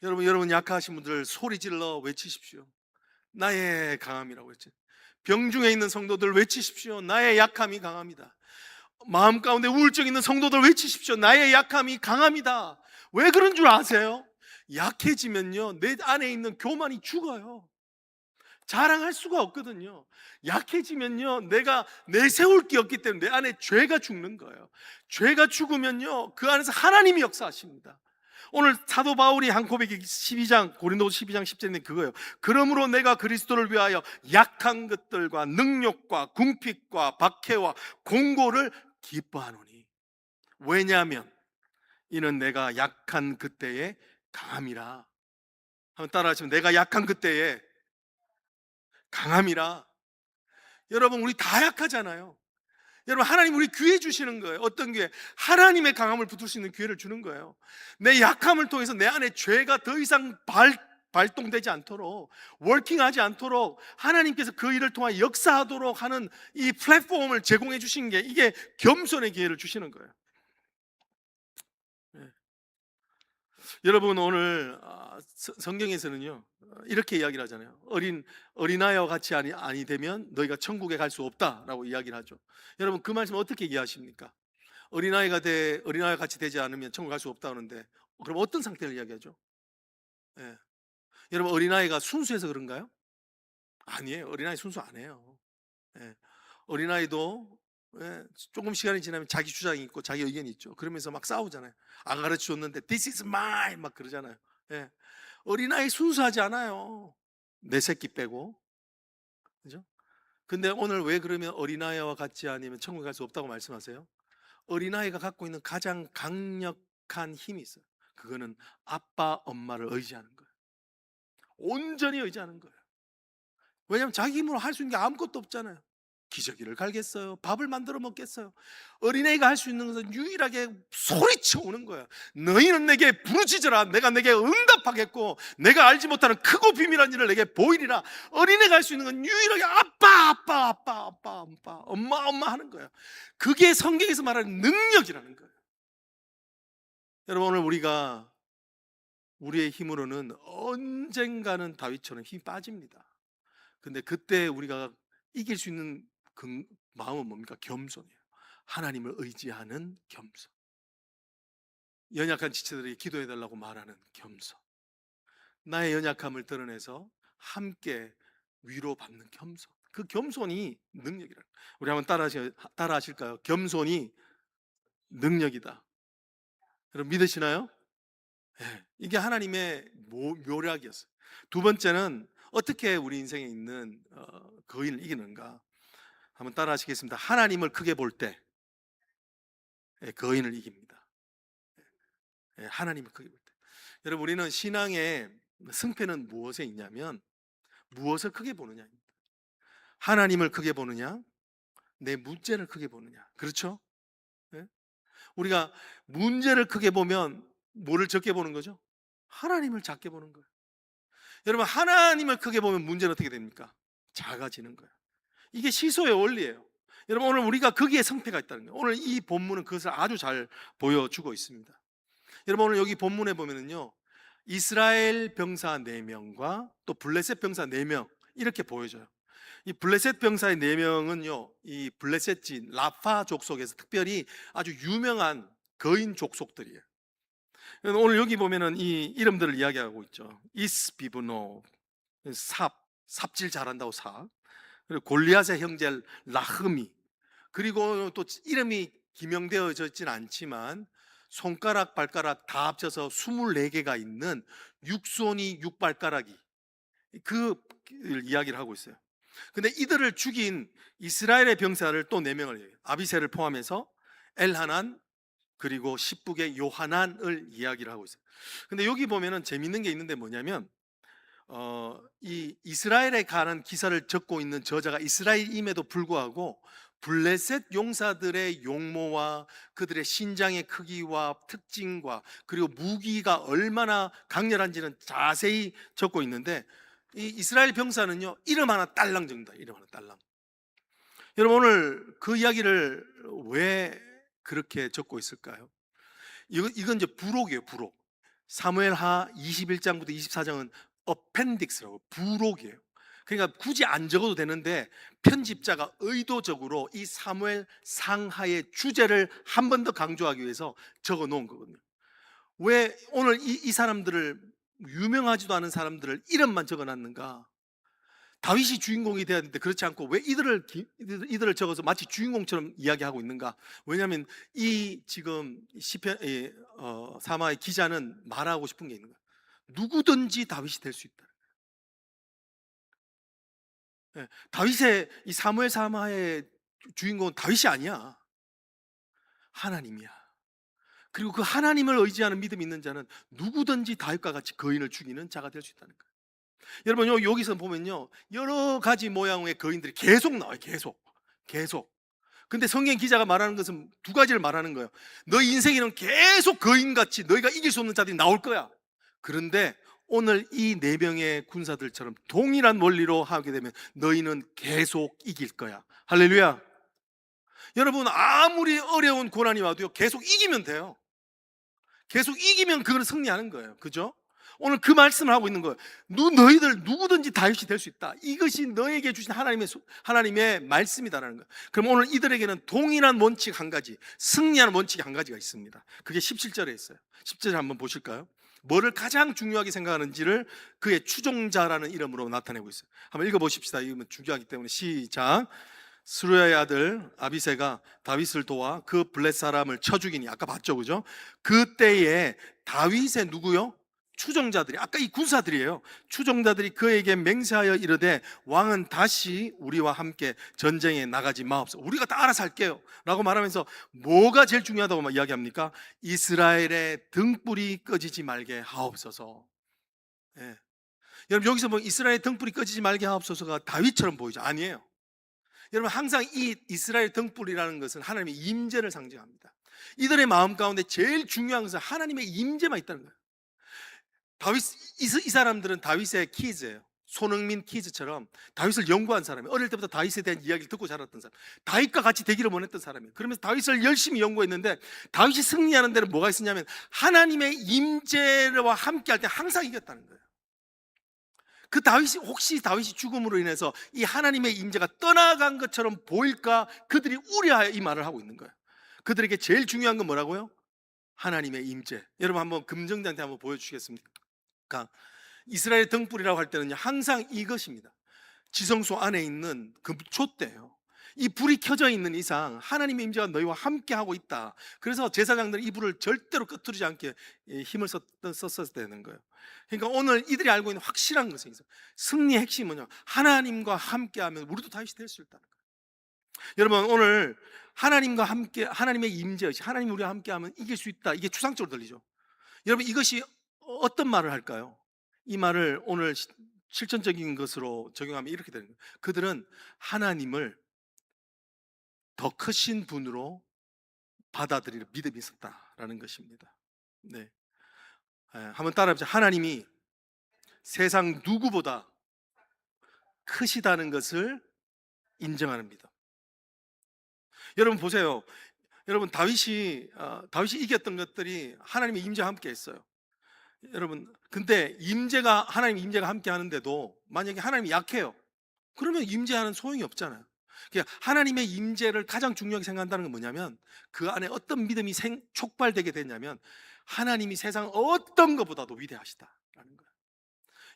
여러분 약하신 분들 소리 질러 외치십시오. 나의 강함이라고 했죠. 병중에 있는 성도들 외치십시오. 나의 약함이 강합니다. 마음 가운데 우울증 있는 성도들 외치십시오. 나의 약함이 강합니다. 왜 그런 줄 아세요? 약해지면요, 내 안에 있는 교만이 죽어요. 자랑할 수가 없거든요. 약해지면요, 내가 내세울 게 없기 때문에 내 안에 죄가 죽는 거예요. 죄가 죽으면요, 그 안에서 하나님이 역사하십니다. 오늘 사도 바울이 한 고백이 12장, 고린도서 12장 10절인데 그거예요. 그러므로 내가 그리스도를 위하여 약한 것들과 능력과 궁핍과 박해와 공고를 기뻐하노니. 왜냐하면 이는 내가 약한 그때에 강함이라. 한번 따라하시면, 내가 약한 그때에 강함이라. 여러분, 우리 다 약하잖아요. 여러분, 하나님 우리 기회 주시는 거예요. 어떤 기회? 하나님의 강함을 붙을 수 있는 기회를 주는 거예요. 내 약함을 통해서 내 안에 죄가 더 이상 발동되지 않도록, 워킹하지 않도록 하나님께서 그 일을 통해 역사하도록 하는 이 플랫폼을 제공해 주신 게, 이게 겸손의 기회를 주시는 거예요. 네. 여러분, 오늘 성경에서는요, 이렇게 이야기를 하잖아요. 어린아이와 같이 아니 되면 너희가 천국에 갈 수 없다라고 이야기를 하죠. 여러분, 그 말씀 어떻게 이해하십니까? 어린아이와 같이 되지 않으면 천국 갈 수 없다 하는데, 그럼 어떤 상태를 이야기하죠? 예. 여러분, 어린아이가 순수해서 그런가요? 아니에요. 어린아이 순수 안 해요. 예. 어린아이도 조금 시간이 지나면 자기 주장이 있고 자기 의견이 있죠. 그러면서 막 싸우잖아요. 안 가르쳐 줬는데 This is mine 막 그러잖아요. 예. 어린아이 순수하지 않아요. 내 새끼 빼고. 그죠? 근데 오늘 왜 그러면 어린아이와 같지 않으면 천국에 갈 수 없다고 말씀하세요? 어린아이가 갖고 있는 가장 강력한 힘이 있어요. 그거는 아빠, 엄마를 의지하는 거예요. 온전히 의지하는 거예요. 왜냐하면 자기 힘으로 할 수 있는 게 아무것도 없잖아요. 기저귀를 갈겠어요? 밥을 만들어 먹겠어요? 어린애가 할 수 있는 것은 유일하게 소리쳐 오는 거야. 너희는 내게 부르짖으라. 내가 내게 응답하겠고 내가 알지 못하는 크고 비밀한 일을 내게 보이리라. 어린애가 할 수 있는 건 유일하게 아빠, 아빠, 아빠, 아빠, 아빠, 엄마, 엄마 하는 거야. 그게 성경에서 말하는 능력이라는 거예요. 여러분, 오늘 우리가 우리의 힘으로는 언젠가는 다윗처럼 힘이 빠집니다. 근데 그때 우리가 이길 수 있는 그 마음은 뭡니까? 겸손이에요. 하나님을 의지하는 겸손. 연약한 지체들에게 기도해 달라고 말하는 겸손. 나의 연약함을 드러내서 함께 위로받는 겸손. 그 겸손이 능력이라. 우리 한번 따라하실까요? 겸손이 능력이다. 여러분 믿으시나요? 네, 이게 하나님의 묘략이었어요. 두 번째는 어떻게 우리 인생에 있는 거인을 이기는가? 한번 따라 하시겠습니다. 하나님을 크게 볼 때 거인을 이깁니다. 하나님을 크게 볼 때. 여러분, 우리는 신앙의 승패는 무엇에 있냐면 무엇을 크게 보느냐입니다. 하나님을 크게 보느냐, 내 문제를 크게 보느냐. 그렇죠? 네? 우리가 문제를 크게 보면 뭐를 적게 보는 거죠? 하나님을 작게 보는 거예요. 여러분, 하나님을 크게 보면 문제는 어떻게 됩니까? 작아지는 거예요. 이게 시소의 원리예요. 여러분, 오늘 우리가 거기에 성패가 있다는 거예요. 오늘 이 본문은 그것을 아주 잘 보여주고 있습니다. 여러분, 오늘 여기 본문에 보면은요, 이스라엘 병사 4명과 또 블레셋 병사 4명 이렇게 보여져요. 이 블레셋 병사의 4명은요, 이 블레셋진 라파 족속에서 특별히 아주 유명한 거인 족속들이에요. 오늘 여기 보면은 이 이름들을 이야기하고 있죠. 이스비브노, 삽질 잘한다고 삽, 그리고 골리앗의 형제 라흐미, 그리고 또 이름이 기명되어져 있지는 않지만 손가락 발가락 다 합쳐서 24개가 있는 육손이 6발가락이 그 이야기를 하고 있어요. 근데 이들을 죽인 이스라엘의 병사를 또 4명을 아비새를 포함해서 엘하난 그리고 십북의 요하난을 이야기를 하고 있어요. 근데 여기 보면은 재밌는 게 있는데 뭐냐면 이 이스라엘에 관한 기사를 적고 있는 저자가 이스라엘임에도 불구하고 블레셋 용사들의 용모와 그들의 신장의 크기와 특징과 그리고 무기가 얼마나 강렬한지는 자세히 적고 있는데 이 이스라엘 병사는요, 이름 하나 딸랑 적는다. 이름 하나 딸랑. 여러분, 오늘 그 이야기를 왜 그렇게 적고 있을까요? 이건 이제 부록이에요. 부록. 사무엘하 21장부터 24장은 어펜딕스라고 부록이에요. 그러니까 굳이 안 적어도 되는데 편집자가 의도적으로 이 사무엘 상하의 주제를 한 번 더 강조하기 위해서 적어 놓은 거거든요. 왜 오늘 이 사람들을, 유명하지도 않은 사람들을 이름만 적어 놨는가? 다윗이 주인공이 돼야 되는데 그렇지 않고 왜 이들을 적어서 마치 주인공처럼 이야기하고 있는가? 왜냐하면 이 지금 시편 사마의 기자는 말하고 싶은 게 있는 거야. 누구든지 다윗이 될 수 있다. 다윗의 이 사무엘 사마의 주인공은 다윗이 아니야. 하나님이야. 그리고 그 하나님을 의지하는 믿음이 있는 자는 누구든지 다윗과 같이 거인을 죽이는 자가 될 수 있다는 거예요. 여러분, 여기서 보면요, 여러 가지 모양의 거인들이 계속 나와요. 계속. 근데 성경 기자가 말하는 것은 두 가지를 말하는 거예요. 너희 인생에는 계속 거인같이 너희가 이길 수 없는 자들이 나올 거야. 그런데 오늘 이 4명의 군사들처럼 동일한 원리로 하게 되면 너희는 계속 이길 거야. 할렐루야. 여러분, 아무리 어려운 고난이 와도요, 계속 이기면 돼요. 계속 이기면 그걸 승리하는 거예요. 그죠? 오늘 그 말씀을 하고 있는 거예요. 너희들 누구든지 다윗이 될 수 있다. 이것이 너에게 주신 하나님의 말씀이다라는 거예요. 그럼 오늘 이들에게는 동일한 원칙 한 가지, 승리하는 원칙이 한 가지가 있습니다. 그게 17절에 있어요. 10절에 한번 보실까요? 뭐를 가장 중요하게 생각하는지를 그의 추종자라는 이름으로 나타내고 있어요. 한번 읽어보십시다. 이건 중요하기 때문에 시작. 스루야의 아들 아비새가 다윗을 도와 그 블렛 사람을 쳐 죽이니, 아까 봤죠, 그죠? 그때에 다윗의 누구요? 추종자들이, 아까 이 군사들이에요. 추종자들이 그에게 맹세하여 이르되 왕은 다시 우리와 함께 전쟁에 나가지 마옵소서. 우리가 다 알아서 할게요 라고 말하면서 뭐가 제일 중요하다고 막 이야기합니까? 이스라엘의 등불이 꺼지지 말게 하옵소서. 예. 여러분, 여기서 뭐 이스라엘 등불이 꺼지지 말게 하옵소서가 다윗처럼 보이죠? 아니에요. 여러분, 항상 이 이스라엘 등불이라는 것은 하나님의 임재를 상징합니다. 이들의 마음 가운데 제일 중요한 것은 하나님의 임재만 있다는 거예요. 다윗, 이 사람들은 다윗의 키즈예요. 손흥민 키즈처럼 다윗을 연구한 사람이에요. 어릴 때부터 다윗에 대한 이야기를 듣고 자랐던 사람, 다윗과 같이 되기를 원했던 사람이에요. 그러면서 다윗을 열심히 연구했는데 다윗이 승리하는 데는 뭐가 있었냐면 하나님의 임재와 함께 할 때 항상 이겼다는 거예요. 그 다윗이, 혹시 다윗이 죽음으로 인해서 이 하나님의 임재가 떠나간 것처럼 보일까 그들이 우려하여 이 말을 하고 있는 거예요. 그들에게 제일 중요한 건 뭐라고요? 하나님의 임재. 여러분, 한번 금정장대 한번 보여주시겠습니까? 이스라엘 등불이라고 할 때는 항상 이것입니다. 지성소 안에 있는 그 촛대예요. 이 불이 켜져 있는 이상 하나님의 임재가 너희와 함께 하고 있다. 그래서 제사장들은 이 불을 절대로 끄트리지 않게 힘을 썼어야 되는 거예요. 그러니까 오늘 이들이 알고 있는 확실한 것은 있어요. 승리의 핵심은 뭐냐? 하나님과 함께하면 우리도 다윗이 될 수 있다는 거예요. 여러분, 오늘 하나님과 함께, 하나님의 임재, 하나님 우리와 함께하면 이길 수 있다. 이게 추상적으로 들리죠. 여러분, 이것이 어떤 말을 할까요? 이 말을 오늘 실천적인 것으로 적용하면 이렇게 되는 거예요. 그들은 하나님을 더 크신 분으로 받아들일 믿음이 있었다라는 것입니다. 네, 한번 따라해보자. 하나님이 세상 누구보다 크시다는 것을 인정하는 믿음. 여러분 보세요. 여러분, 다윗이 이겼던 것들이 하나님의 임재와 함께 했어요. 여러분, 근데 하나님 임재가 함께 하는데도 만약에 하나님이 약해요, 그러면 임재하는 소용이 없잖아요. 그러니까 하나님의 임재를 가장 중요하게 생각한다는 건 뭐냐면 그 안에 어떤 믿음이 촉발되게 되냐면 하나님이 세상 어떤 것보다도 위대하시다라는 거예요.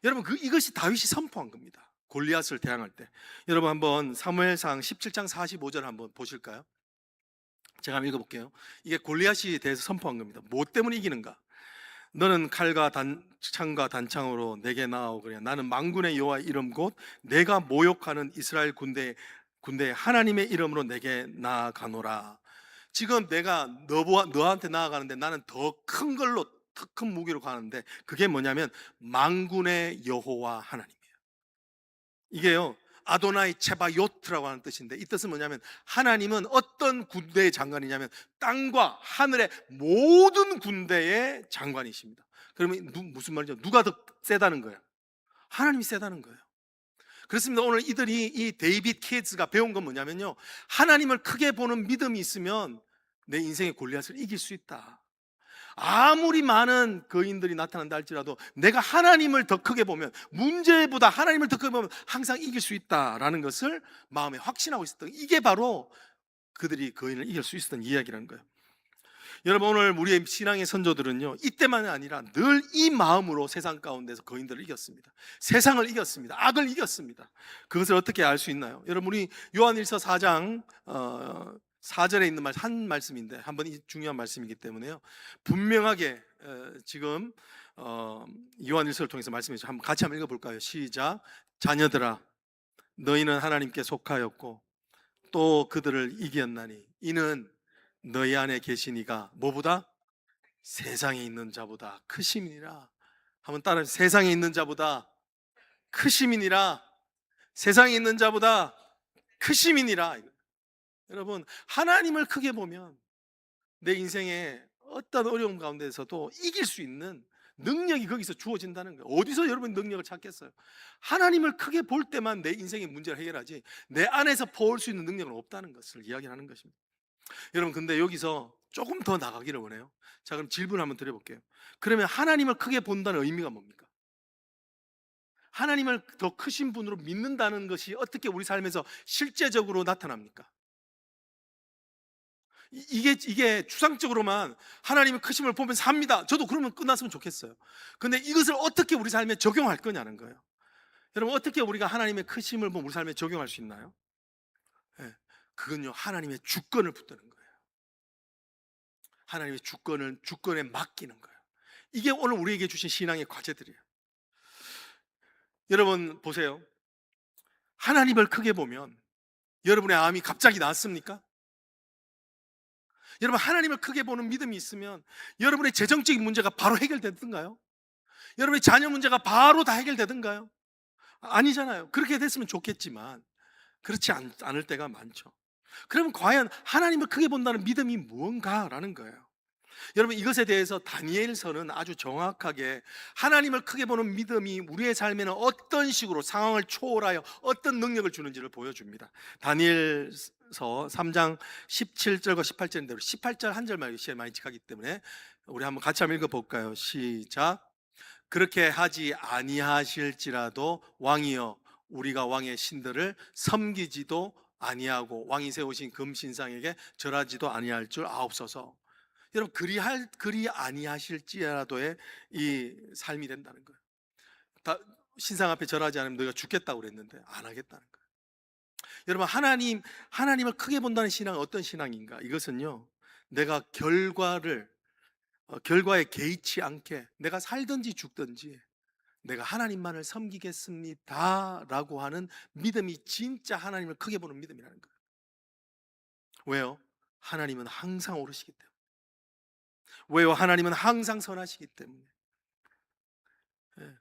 여러분, 이것이 다윗이 선포한 겁니다. 골리앗을 대항할 때. 여러분, 한번 사무엘상 17장 45절 한번 보실까요? 제가 한번 읽어볼게요. 이게 골리앗에 대해서 선포한 겁니다. 뭐 때문에 이기는가? 너는 칼과 창과 단창으로 내게 나아오거냐. 나는 만군의 여호와의 이름 곧 내가 모욕하는 이스라엘 군대의 하나님의 이름으로 내게 나아가노라. 지금 내가 너한테 나아가는데 나는 더 큰 걸로, 더 큰 무기로 가는데 그게 뭐냐면 만군의 여호와 하나님이에요. 이게요, 아도나이 체바요트라고 하는 뜻인데 이 뜻은 뭐냐면 하나님은 어떤 군대의 장관이냐면 땅과 하늘의 모든 군대의 장관이십니다. 그러면 무슨 말이죠? 누가 더 세다는 거예요? 하나님이 세다는 거예요. 그렇습니다. 오늘 이 데이빗 키즈가 배운 건 뭐냐면요, 하나님을 크게 보는 믿음이 있으면 내 인생의 골리앗을 이길 수 있다. 아무리 많은 거인들이 나타난다 할지라도 내가 하나님을 더 크게 보면, 문제보다 하나님을 더 크게 보면 항상 이길 수 있다라는 것을 마음에 확신하고 있었던, 이게 바로 그들이 거인을 이길 수 있었던 이야기라는 거예요. 여러분, 오늘 우리의 신앙의 선조들은요, 이때만이 아니라 늘 이 마음으로 세상 가운데서 거인들을 이겼습니다. 세상을 이겼습니다. 악을 이겼습니다. 그것을 어떻게 알 수 있나요? 여러분, 우리 요한일서 4장 4절에 있는 한 말씀인데, 한번 이 중요한 말씀이기 때문에요, 분명하게 지금 요한일서를 통해서 말씀해주죠. 한번 같이 한번 읽어볼까요? 시작. 자녀들아, 너희는 하나님께 속하였고 또 그들을 이겼나니 이는 너희 안에 계시니가 뭐보다? 세상에 있는 자보다 크심이니라. 한번 따라해. 세상에 있는 자보다 크심이니라. 세상에 있는 자보다 크심이니라. 여러분, 하나님을 크게 보면 내 인생에 어떤 어려움 가운데서도 이길 수 있는 능력이 거기서 주어진다는 거예요. 어디서 여러분 능력을 찾겠어요? 하나님을 크게 볼 때만 내 인생의 문제를 해결하지 내 안에서 퍼올 수 있는 능력은 없다는 것을 이야기하는 것입니다. 여러분, 근데 여기서 조금 더 나가기를 원해요. 자, 그럼 질문 한번 드려볼게요. 그러면 하나님을 크게 본다는 의미가 뭡니까? 하나님을 더 크신 분으로 믿는다는 것이 어떻게 우리 삶에서 실제적으로 나타납니까? 이게 추상적으로만 하나님의 크심을 보면서 삽니다, 저도 그러면 끝났으면 좋겠어요. 근데 이것을 어떻게 우리 삶에 적용할 거냐는 거예요. 여러분, 어떻게 우리가 하나님의 크심을 우리 삶에 적용할 수 있나요? 네, 그건요, 하나님의 주권을 붙드는 거예요. 하나님의 주권에 맡기는 거예요. 이게 오늘 우리에게 주신 신앙의 과제들이에요. 여러분 보세요. 하나님을 크게 보면 여러분의 암이 갑자기 나았습니까? 여러분 하나님을 크게 보는 믿음이 있으면 여러분의 재정적인 문제가 바로 해결되던가요? 여러분의 자녀 문제가 바로 다 해결되던가요? 아니잖아요. 그렇게 됐으면 좋겠지만 그렇지 않을 때가 많죠. 그러면 과연 하나님을 크게 본다는 믿음이 무언가라는 거예요. 여러분 이것에 대해서 다니엘서는 아주 정확하게 하나님을 크게 보는 믿음이 우리의 삶에는 어떤 식으로 상황을 초월하여 어떤 능력을 주는지를 보여줍니다. 다니엘서 3장 17절과 18절인데 18절 한 절만 시간이 많이 지나기 때문에 우리 한번 같이 한번 읽어볼까요? 시작. 그렇게 하지 아니하실지라도 왕이여 우리가 왕의 신들을 섬기지도 아니하고 왕이 세우신 금신상에게 절하지도 아니할 줄 아옵소서. 여러분 그리 아니하실지라도의 이 삶이 된다는 거예요. 신상 앞에 절하지 않으면 너희가 죽겠다고 그랬는데 안 하겠다는 거예요. 여러분 하나님을 크게 본다는 신앙은 어떤 신앙인가? 이것은요 내가 결과에 개의치 않게 내가 살든지 죽든지 내가 하나님만을 섬기겠습니다 라고 하는 믿음이 진짜 하나님을 크게 보는 믿음이라는 거예요. 왜요? 하나님은 항상 옳으시기 때문에. 왜요? 하나님은 항상 선하시기 때문에. 예.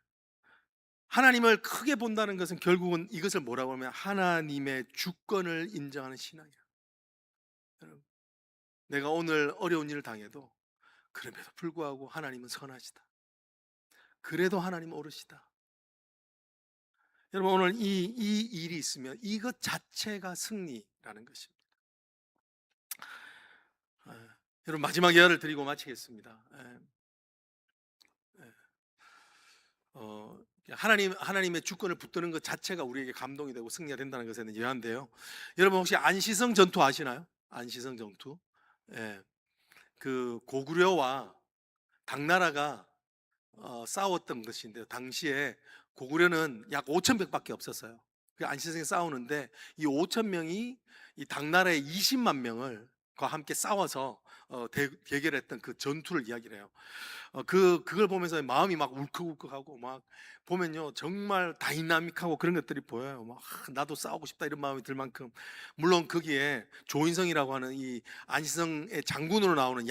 하나님을 크게 본다는 것은 결국은 이것을 뭐라고 하면 하나님의 주권을 인정하는 신앙이에요. 여러분, 내가 오늘 어려운 일을 당해도 그럼에도 불구하고 하나님은 선하시다. 그래도 하나님은 옳으시다. 여러분 오늘 이 일이 있으면 이것 자체가 승리라는 것입니다. 여러분 마지막 예를 드리고 마치겠습니다. 하나님의 주권을 붙드는 것 자체가 우리에게 감동이 되고 승리가 된다는 것에는 예한데요. 여러분 혹시 안시성 전투 아시나요? 안시성 전투. 예. 그 고구려와 당나라가 싸웠던 것인데요. 당시에 고구려는 약 5,100밖에 없었어요. 그 안시성이 싸우는데 이 5,000명이 이 당나라의 20만 명을 과 함께 싸워서 대결했던 그 전투를 이야기를 해요. 그걸 보면서 마음이 막 울컥울컥하고 막 보면요 정말 다이나믹하고 그런 것들이 보여요. 막 나도 싸우고 싶다 이런 마음이 들 만큼 물론 거기에 조인성이라고 하는 이 안시성의 장군으로 나오는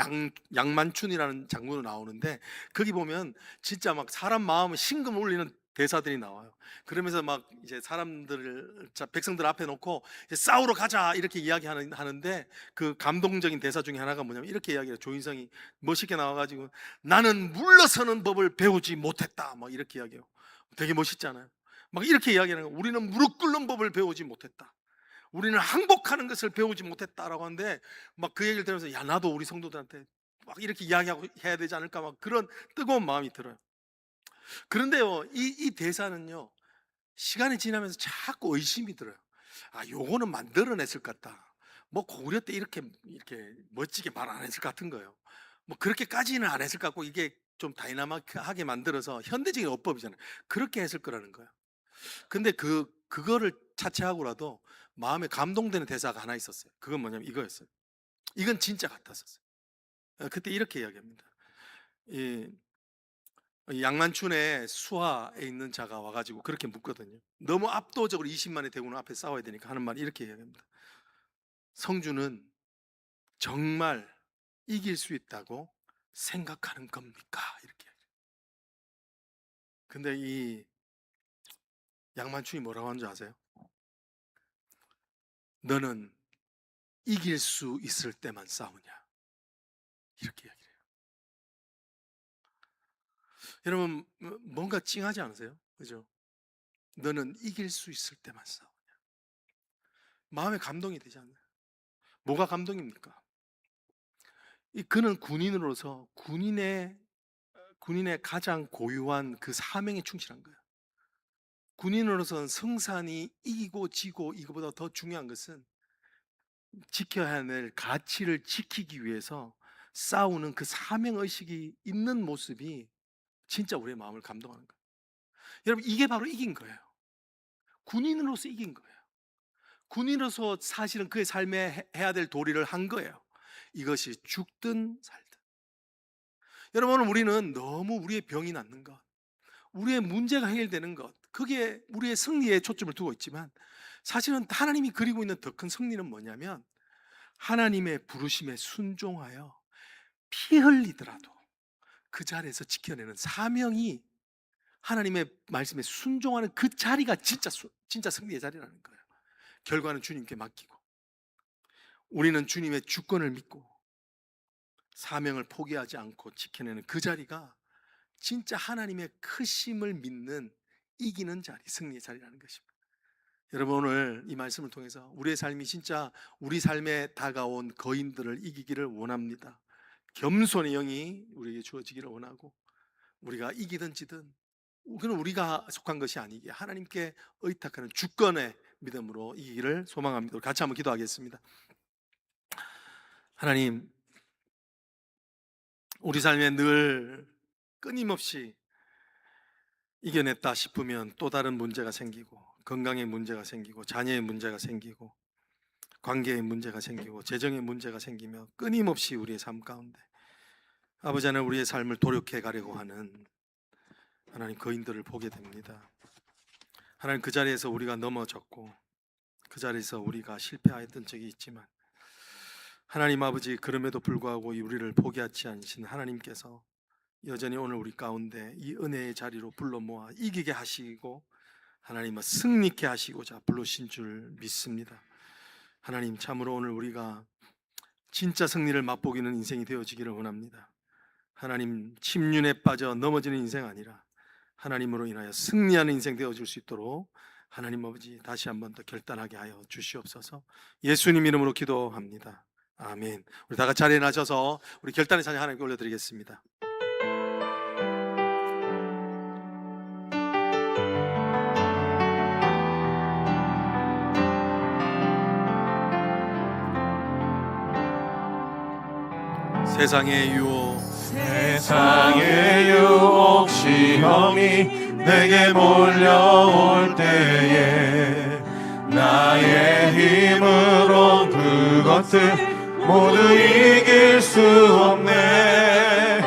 양만춘이라는 장군으로 나오는데 거기 보면 진짜 막 사람 마음을 심금 울리는 대사들이 나와요. 그러면서 막 이제 백성들 앞에 놓고 이제 싸우러 가자 이렇게 이야기하는데 그 감동적인 대사 중에 하나가 뭐냐면 이렇게 이야기해요. 조인성이 멋있게 나와가지고 나는 물러서는 법을 배우지 못했다 막 이렇게 이야기해요. 되게 멋있잖아요. 막 이렇게 이야기하는 거예요. 우리는 무릎 꿇는 법을 배우지 못했다. 우리는 항복하는 것을 배우지 못했다라고 하는데 막 그 얘기를 들으면서 야 나도 우리 성도들한테 막 이렇게 이야기하고 해야 되지 않을까 막 그런 뜨거운 마음이 들어요. 그런데요 이 대사는요 시간이 지나면서 자꾸 의심이 들어요. 아 요거는 만들어냈을 것 같다. 뭐 고구려 때 이렇게 멋지게 말 안 했을 것 같은 거예요. 뭐 그렇게까지는 안 했을 것 같고 이게 좀 다이나믹하게 만들어서 현대적인 어법이잖아요. 그렇게 했을 거라는 거예요. 근데 그거를 차치하고라도 마음에 감동되는 대사가 하나 있었어요. 그건 뭐냐면 이거였어요. 이건 진짜 같았었어요. 그때 이렇게 이야기합니다. 이 양만춘의 수하에 있는 자가 와가지고 그렇게 묻거든요. 너무 압도적으로 20만의 대군 앞에 싸워야 되니까 하는 말이 이렇게 이야기합니다. 성주는 정말 이길 수 있다고 생각하는 겁니까? 이렇게. 근데 이 양만춘이 뭐라고 하는 줄 아세요? 너는 이길 수 있을 때만 싸우냐? 이렇게 이야기해요. 여러분 뭔가 찡하지 않으세요? 그죠? 너는 이길 수 있을 때만 싸우냐? 마음에 감동이 되지 않나요? 뭐가 감동입니까? 그는 군인으로서 군인의 가장 고유한 그 사명에 충실한 거예요. 군인으로서는 생산이 이기고 지고 이거보다 더 중요한 것은 지켜야 할 가치를 지키기 위해서 싸우는 그 사명의식이 있는 모습이 진짜 우리의 마음을 감동하는 거예요. 여러분 이게 바로 이긴 거예요. 군인으로서 이긴 거예요. 군인으로서 사실은 그의 삶에 해야 될 도리를 한 거예요. 이것이 죽든 살든. 여러분, 우리는 너무 우리의 병이 낫는 것, 우리의 문제가 해결되는 것, 그게 우리의 승리에 초점을 두고 있지만, 사실은 하나님이 그리고 있는 더 큰 승리는 뭐냐면, 하나님의 부르심에 순종하여 피 흘리더라도 그 자리에서 지켜내는 사명이, 하나님의 말씀에 순종하는 그 자리가 진짜 승리의 자리라는 거예요. 결과는 주님께 맡기고, 우리는 주님의 주권을 믿고 사명을 포기하지 않고 지켜내는 그 자리가 진짜 하나님의 크심을 믿는 이기는 자리, 승리의 자리라는 것입니다. 여러분, 오늘 이 말씀을 통해서 우리의 삶이 진짜 우리 삶에 다가온 거인들을 이기기를 원합니다. 겸손의 영이 우리에게 주어지기를 원하고, 우리가 이기든 지든 그건 우리가 속한 것이 아니기에 하나님께 의탁하는 주권의 믿음으로 이기기를 소망합니다. 우리 같이 한번 기도하겠습니다. 하나님, 우리 삶에 늘 끊임없이 이겨냈다 싶으면 또 다른 문제가 생기고, 건강의 문제가 생기고, 자녀의 문제가 생기고, 관계의 문제가 생기고, 재정의 문제가 생기며 끊임없이 우리의 삶 가운데 아버지 하나님, 우리의 삶을 도력해 가려고 하는 하나님 거인들을 보게 됩니다. 하나님, 그 자리에서 우리가 넘어졌고 그 자리에서 우리가 실패하였던 적이 있지만, 하나님 아버지, 그럼에도 불구하고 우리를 포기하지 않으신 하나님께서 여전히 오늘 우리 가운데 이 은혜의 자리로 불러 모아 이기게 하시고 하나님은 승리케 하시고자 부르신 줄 믿습니다. 하나님, 참으로 오늘 우리가 진짜 승리를 맛보기는 인생이 되어지기를 원합니다. 하나님, 침륜에 빠져 넘어지는 인생 아니라 하나님으로 인하여 승리하는 인생 되어질 수 있도록 하나님 아버지 다시 한번 더 결단하게 하여 주시옵소서. 예수님 이름으로 기도합니다. 아멘. 우리 다 같이 자리에 나셔서 우리 결단의 찬양 하나님께 올려드리겠습니다. 세상의 유혹 시험이 내게 몰려올 때에 나의 힘으로 그것들 모두 이길 수 없네.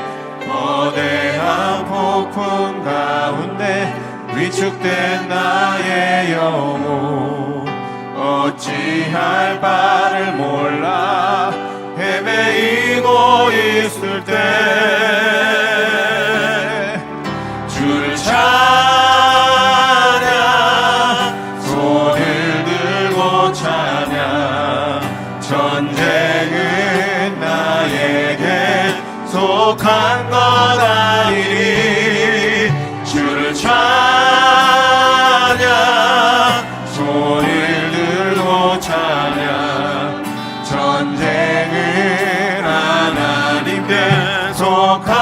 거대한 폭풍 가운데 위축된 나의 영혼, 어찌할 바를 몰라 헤매이고 있을 때 주를 찬양, 손을 들고 찬양. 전쟁은 나에게 속한 것 아니니 주를 찬양, 손을 들고 찬양. 전쟁은 하나님께 속한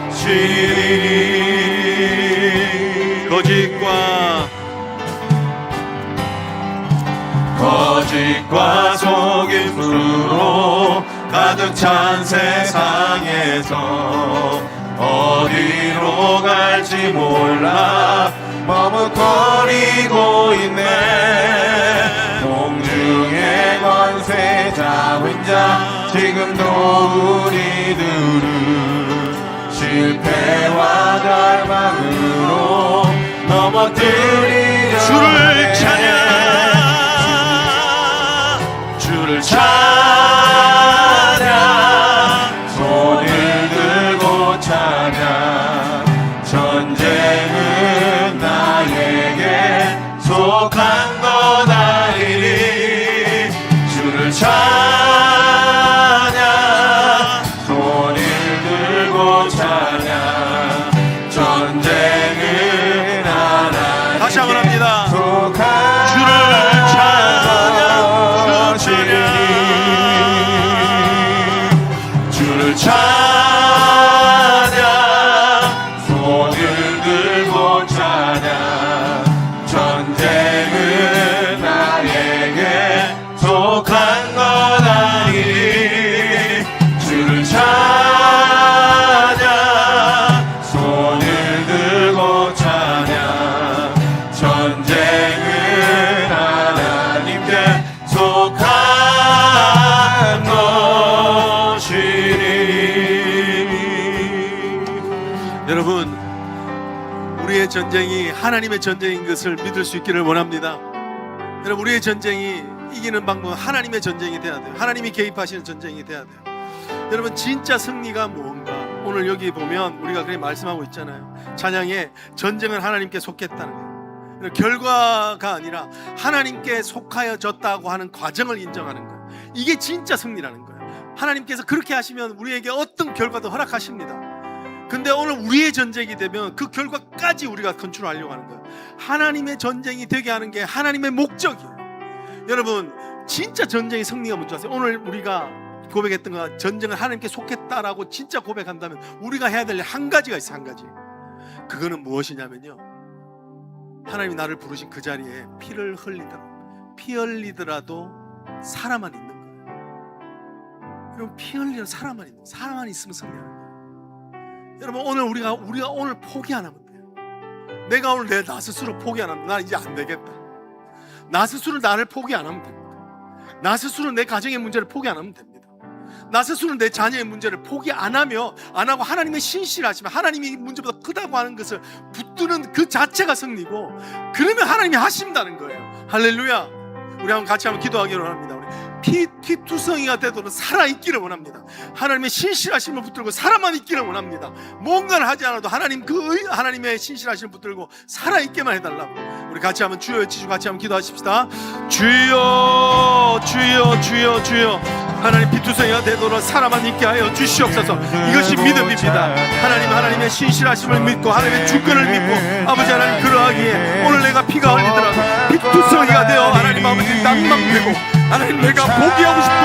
것이니 거짓과 속임수로 가득 찬 세상에서 어디로 갈지 몰라 머뭇거리고 있네. 공중의 권세자 혼자 지금도 우리들은 실패와 절망으로 넘어뜨리려 주를 찬양, 손을 들고 찬양. 전쟁은 나에게 속한 것 아니니 주를 찬양, 손을 들고 찬양. 전쟁은 하나님께 다시 한번 합니다. 속한 주를 찬양, 손을 들고 찬양. 전쟁은 나에게 속한 것 아니니 주를 찬양, 손을 들고 찬양. 전쟁은 하나님께 속한 것이 우리의 전쟁이 하나님의 전쟁인 것을 믿을 수 있기를 원합니다. 여러분, 우리의 전쟁이 이기는 방법은 하나님의 전쟁이 돼야 돼요. 하나님이 개입하시는 전쟁이 돼야 돼요. 여러분, 진짜 승리가 뭔가? 오늘 여기 보면 우리가 그렇게 말씀하고 있잖아요. 찬양에 전쟁은 하나님께 속했다는 거예요. 결과가 아니라 하나님께 속하여졌다고 하는 과정을 인정하는 거예요. 이게 진짜 승리라는 거예요. 하나님께서 그렇게 하시면 우리에게 어떤 결과도 허락하십니다. 근데 오늘 우리의 전쟁이 되면 그 결과까지 우리가 컨트롤하려고 하는 거예요. 하나님의 전쟁이 되게 하는 게 하나님의 목적이에요. 여러분, 진짜 전쟁의 승리가 뭔지 아세요? 오늘 우리가 고백했던 거, 전쟁은 하나님께 속했다라고 진짜 고백한다면 우리가 해야 될 일 한 가지가 있어요. 한 가지. 그거는 무엇이냐면요, 하나님이 나를 부르신 그 자리에 피를 흘리더라도 살아만 있는 거예요. 여러분, 피 흘리는 사람만 있으면 승리하는 거예요. 여러분, 오늘 우리가 오늘 포기 안 하면 돼요. 내가 오늘 나 스스로 포기 안 하면 나 이제 안 되겠다. 나 스스로 나를 포기 안 하면 됩니다. 나 스스로 내 가정의 문제를 포기 안 하면 됩니다. 나 스스로 내 자녀의 문제를 포기 안 하고 하나님의 신실하시면 하나님이 문제보다 크다고 하는 것을 붙드는 그 자체가 승리고, 그러면 하나님이 하신다는 거예요. 할렐루야. 우리 한번 같이 한번 기도하기를 원합니다. 피투성이가 되도록 살아있기를 원합니다. 하나님의 신실하심을 붙들고 살아만 있기를 원합니다. 뭔가를 하지 않아도 하나님의 신실하심을 붙들고 살아있게만 해달라고. 우리 같이 한번 주여 외치시고 같이 한번 기도하십시다. 주여, 주여, 주여, 주여. 하나님, 피투성이가 되도록 살아만 있게 하여 주시옵소서. 이것이 믿음입니다. 하나님의 신실하심을 믿고 하나님의 주권을 믿고, 아버지 하나님, 그러하기에 오늘 내가 피가 흘리더라도 피투성이가 되어 하나님 아버지 낭망되고, 하나님, 내가 포기하고 싶은 거,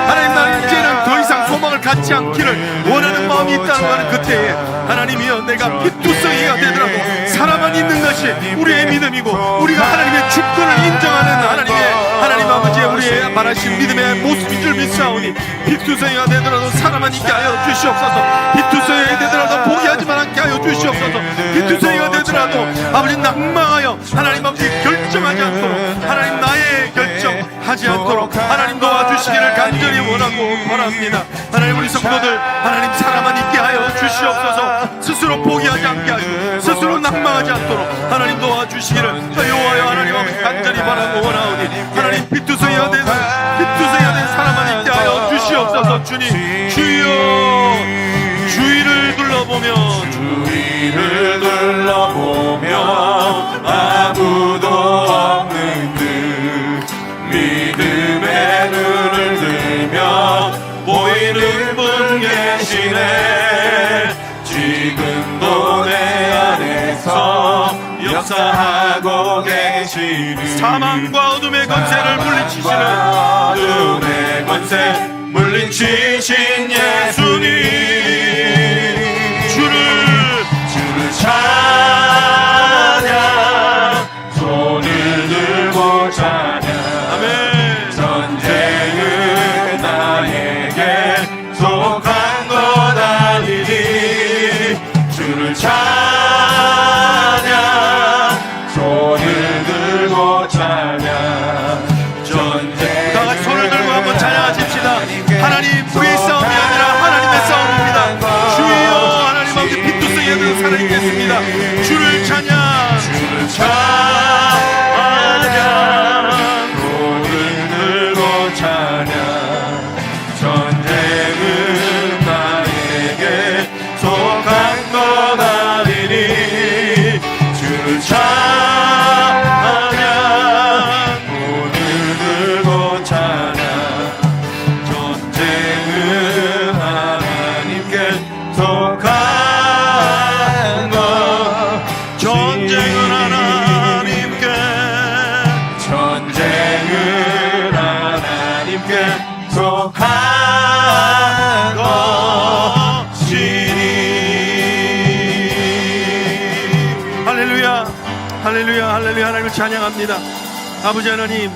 하나님, 나는 이제는 더 이상 소망을 갖지 않기를 원하는 마음이 있다는 하는 그때에 하나님이여, 내가 피투성이가 되더라도 살아만 있는 것이 우리의 믿음이고, 우리가 하나님의 주권을 인정하는 하나님 아버지의 우리의 말하신 믿음의 모습인 줄 믿사오니, 피투성이가 되더라도 살아만 있게 하여 주시옵소서. 피투성이가 되더라도 포기하지만 않게 하여 주시옵소서. 피투성이가 되더라도 아버지 낭망하여 하나님 아버지 결정하지 않도록, 하나님 나의 결정하지 않도록 하나님 도와주시기를 간절히 원합니다. 하나님, 우리 성도들 하나님 살아만 있게 하여 주시옵소서. 스스로 포기하지 않게 하시고 스스로 낭망하지 않도록 하나님 도와주시기를 여호와여 하나님 아버지 간절히 바라고 원하오니, 하나님 피투성이가 된 사람만 있게 하여 주시옵소서. 주님, 주여, 주위를 둘러보며 아무도 없는 듯 믿음의 눈을 들며 보이는 분 계시네. 지금도 내 안에서 역사하고 계시는, 사망과 어둠의 권세를 물리치시는, 어둠의 권세 물리치신 예수님, 주를 찬양, 손을 들고 찬양. 아멘. 전쟁은 나에게 속한 것 아니니, 주를 찬양, 손을 들고 찬양. 전쟁, 다 같이 손을 들고 한번 찬양하십시다. 하나님, 우리의 싸움이 아니라 하나님의 싸움입니다. 주여, 하나님 아버지 피투성이가 살아있겠습니다. 주를 찬양, 주를 찬양, 손을 들고 찬양. 전쟁은 나에게 속한 것 아니니, 주를 찬양, 손을 들고 찬양. 전쟁은 하나님께 속한 것, 전쟁은 하나님께 속한 것이니. 할렐루야, 할렐루야, 할렐루야. 하나님을 찬양합니다. 아버지 하나님,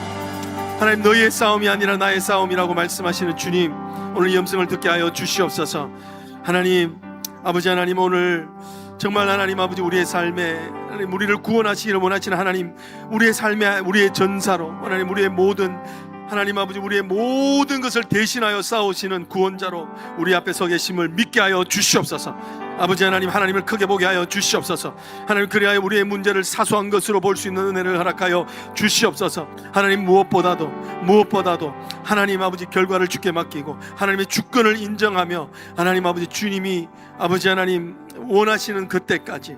하나님, 너희의 싸움이 아니라 나의 싸움이라고 말씀하시는 주님, 오늘 이 음성을 듣게 하여 주시옵소서. 하나님, 아버지 하나님, 오늘 정말 하나님 아버지, 우리의 삶에 하나님, 우리를 구원하시기를 원하시는 하나님, 우리의 삶에 우리의 전사로 하나님, 우리의 모든 하나님 아버지, 우리의 모든 것을 대신하여 싸우시는 구원자로 우리 앞에 서 계심을 믿게 하여 주시옵소서. 아버지 하나님, 하나님을 크게 보게 하여 주시옵소서. 하나님, 그리하여 우리의 문제를 사소한 것으로 볼 수 있는 은혜를 허락하여 주시옵소서. 하나님, 무엇보다도 하나님 아버지 결과를 주께 맡기고 하나님의 주권을 인정하며 하나님 아버지, 주님이 아버지 하나님 원하시는 그때까지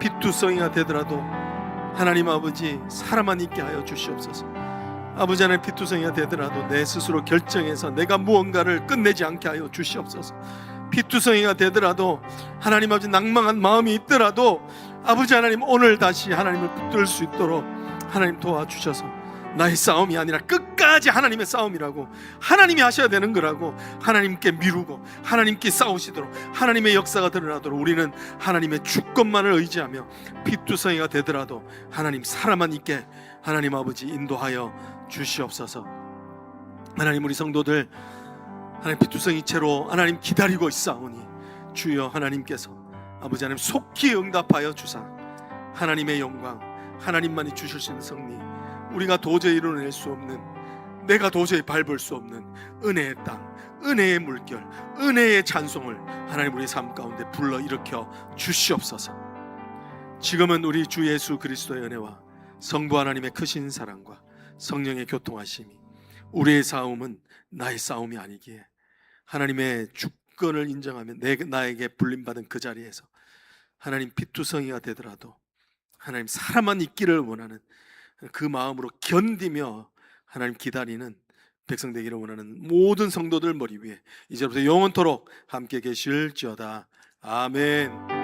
피투성이가 되더라도 하나님 아버지 사람만 있게 하여 주시옵소서. 아버지 하나님, 피투성이가 되더라도 내 스스로 결정해서 내가 무언가를 끝내지 않게 하여 주시옵소서. 피투성이가 되더라도 하나님 아버지 낭망한 마음이 있더라도 아버지 하나님, 오늘 다시 하나님을 붙들 수 있도록 하나님 도와주셔서 나의 싸움이 아니라 끝까지 하나님의 싸움이라고, 하나님이 하셔야 되는 거라고 하나님께 미루고 하나님께 싸우시도록, 하나님의 역사가 드러나도록 우리는 하나님의 주권만을 의지하며 피투성이가 되더라도 하나님 사람만 있게 하나님 아버지 인도하여 주시옵소서. 하나님, 우리 성도들 하나님 피투성이체로 하나님 기다리고 있사오니 주여 하나님께서 아버지 하나님 속히 응답하여 주사 하나님의 영광, 하나님만이 주실 수 있는 승리, 우리가 도저히 이뤄낼 수 없는, 내가 도저히 밟을 수 없는 은혜의 땅, 은혜의 물결, 은혜의 찬송을 하나님 우리 삶 가운데 불러일으켜 주시옵소서. 지금은 우리 주 예수 그리스도의 은혜와 성부 하나님의 크신 사랑과 성령의 교통하심이, 우리의 싸움은 나의 싸움이 아니기에 하나님의 주권을 인정하며 나에게 불림받은 그 자리에서 하나님 피투성이가 되더라도 하나님 사람만 있기를 원하는 그 마음으로 견디며 하나님 기다리는 백성 되기를 원하는 모든 성도들 머리 위에 이제부터 영원토록 함께 계실지어다. 아멘.